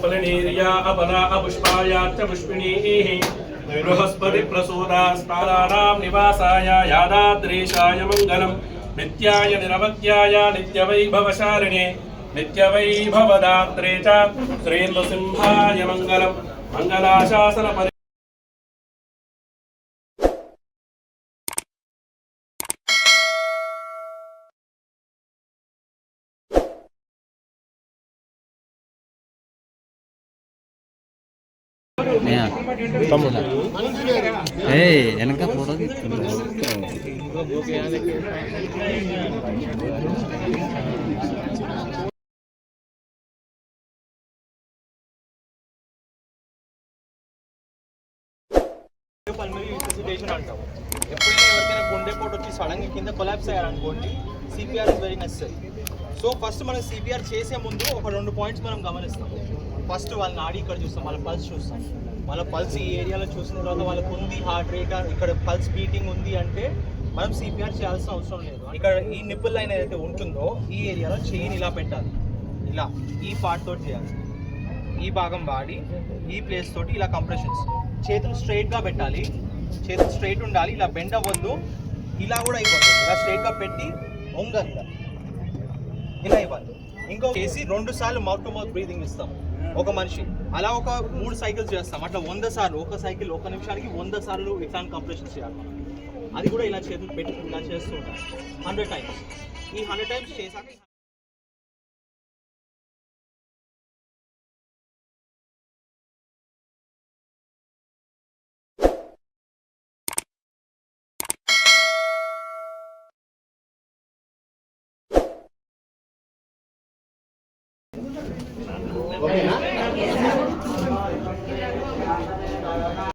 फलनीर्या अपना अपुष्पायाच्च पुष्पिणीः बृहस्पति प्रसूदास्ताराणां निवासाय यादाद्रेशाय मङ्गलम् नित्याय निरवध्याय नित्यवैभवशालिने नित्यवैभवदात्रे च श्रीनृसिंहाय मङ्गलम् मङ्गलाशासन వెనక ఫోటో పల్మరీ రిససిటేషన్ అంటాం. ఎప్పుడైనా ఎవరికైనా గుండెపోటు వచ్చి సడన్గా కింద కొలాప్స్ అయ్యారనుకోండి, CPR is very necessary. So first మనం సిపిఆర్ చేసే ముందు ఒక 2 పాయింట్స్ మనం గమనిస్తాం. ఫస్ట్ వాళ్ళ నాడి ఇక్కడ చూస్తాం, వాళ్ళ పల్స్ చూస్తాం. వాళ్ళ పల్స్ ఈ ఏరియాలో చూసిన తర్వాత వాళ్ళకు ఉంది హార్ట్ రేట్, ఇక్కడ పల్స్ బీటింగ్ ఉంది అంటే మనం సిపిఆర్ చేయాల్సిన అవసరం లేదు. ఇక్కడ ఈ నిప్పుల్ లైన్ ఏదైతే ఉంటుందో ఈ ఏరియాలో చెయ్యిని ఇలా పెట్టాలి, ఇలా ఈ పార్ట్ తోటి చేయాలి. ఈ భాగం వాడి ఈ ప్లేస్ తోటి ఇలా కంప్రెషన్స్. చేతులు స్ట్రైట్గా పెట్టాలి, చేతులు స్ట్రైట్ ఉండాలి, ఇలా బెండ్ అవ్వద్దు. ఇలా కూడా ఇవ్వద్దు, ఇలా స్ట్రైట్గా పెట్టి వంగాలి, ఇలా ఇవ్వాలి. ఇంకో చేసి 2 సార్లు మౌత్ టు మౌత్ బ్రీదింగ్ ఇస్తాం ఒక మనిషి. అలా ఒక 3 సైకిల్స్ చేస్తాం. అట్లా 100 సార్లు, ఒక సైకిల్ 1 నిమిషానికి 100 సార్లు ఇట్లాంటి కంప్రెషన్స్ చేయాలి. అది కూడా ఇలా చేతులు పెట్టి ఇలా చేస్తూ ఉంటాం 100 టైమ్స్. ఈ 100 టైమ్స్ చేశాక ఓకేనా?